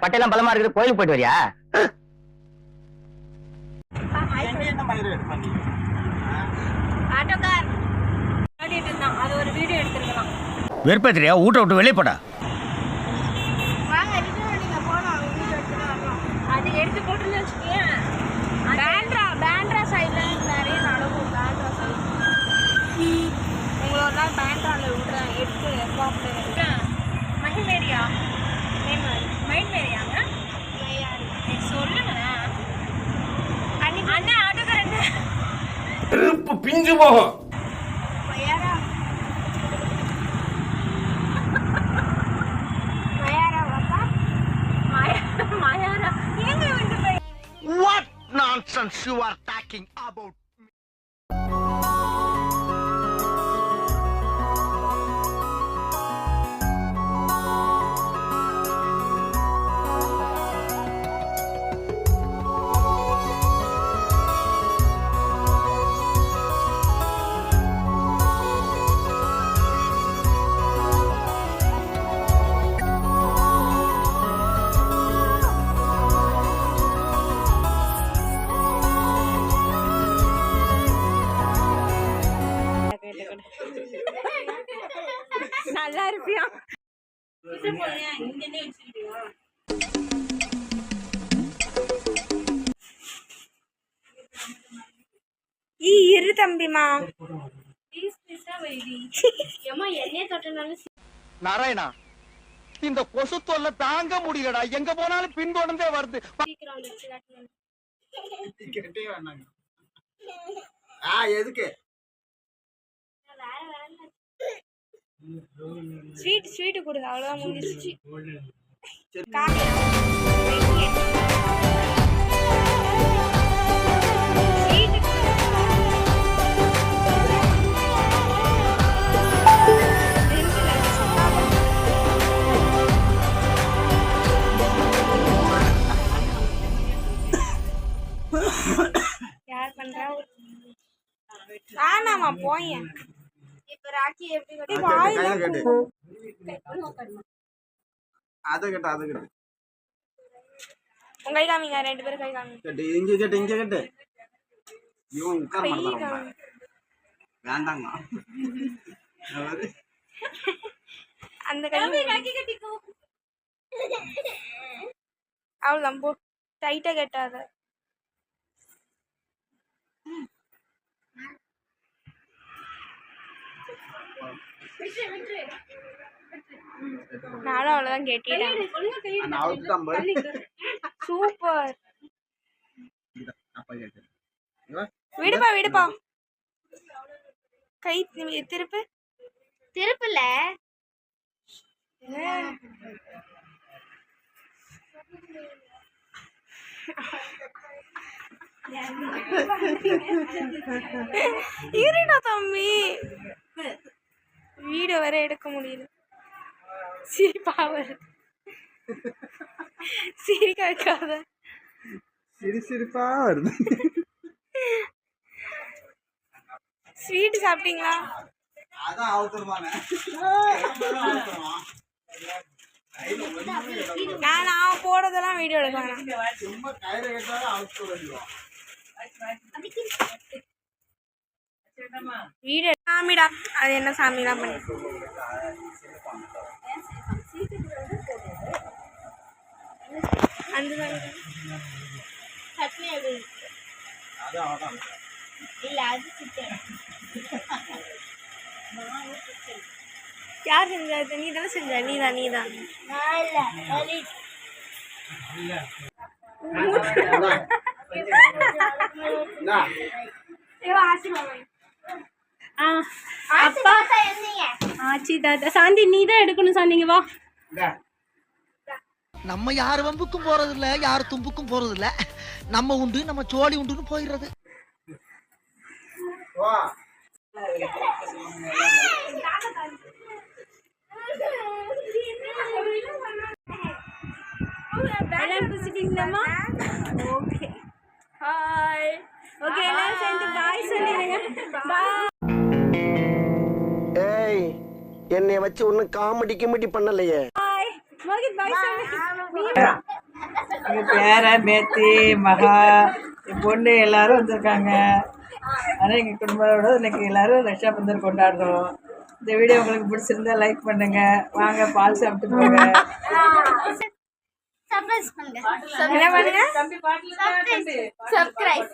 பட்டையெல்லாம் பலமா இருக்குது, கோயிலுக்கு போயிட்டு வரியா? வெறுப்பேத்திரியா? ஊட்ட விட்டு வெளியே போடா. பிஞ்சு போகும். What nonsense you are talking about? நல்லா இருப்பியா? இரு தம்பிமா. நாராயணா, இந்த கொசு தொல்லை தாங்க முடியலடா. எங்க போனாலும் பின்தொடர்ந்தே வருது. எதுக்கு ஸ்வீட் கொடுங்க, அவ்வளவுதான் முடிஞ்சிருச்சு. யார் பண்றா? ஆனாமா போய் இப்ப ராக்கி எப்படி கட்டி வாயில அத கட்ட உங்க கை காமிங்க, ரெண்டு பேரும் கை காமிங்க. கட்டு இங்க கட்டு இவன் உட்கார மாட்டான். வேண்டாங்க அந்த கை ராக்கி கட்டிக்கோ. அவ்வளவுதான், போ டைட்டா கட்டாத. நானும் அவ்வளவுதான் கேட்டேன். சூப்பர். விடுப்பா கை திருப்புல இருடா தம்பி, வீடியோ வேற எடுக்க முடியல. சிரிப்பா வருது. சிரிக்க வைக்காத. சிரிப்பா வருது. ஸ்வீட் சாப்பிட்டீங்களா? அதான் அவசரமான நான் போடுறதெல்லாம் வீடியோ எடுப்பாங்க. வீடியோ சாமிடா, அது என்ன சாமிலாம் பண்ணி அந்த யார் செஞ்சா? நீ தானே செஞ்ச? நீதான் அப்பா ஆச்சி தாத்தா. சாந்தி நீ தான் எடுக்கணும். சாந்திங்க வா. நம்ம யார் வம்புக்கும் போறது இல்ல, யார் தும்புக்கும் போறது இல்ல. நம்ம உண்டு, நம்ம சோழி உண்டுன்னு போயிடுறது. Okay hi. ஓகே எல்லாரும் சேர்ந்து பாய் சொல்லிடுங்க. பாய். ஏய், என்னைய வச்சு ஒன்னும் காமெடி பண்ணலையே. பாய் மோகித், பாய் சொல்லு. எங்கள் பேரன் பேத்தி மகா என் பொண்ணு எல்லாரும் வந்திருக்காங்க. ஆனால் எங்கள் குடும்பத்தோட இன்னைக்கு எல்லாரும் ரக்ஷாபந்தன் கொண்டாடுறோம். இந்த வீடியோ உங்களுக்கு பிடிச்சிருந்தா லைக் பண்ணுங்க. வாங்க பால் சாப்பிட்டு போங்க. சர்ப்ரைஸ் பண்ணுங்க. என்ன பண்ணுங்க? சப்ஸ்கிரைப்.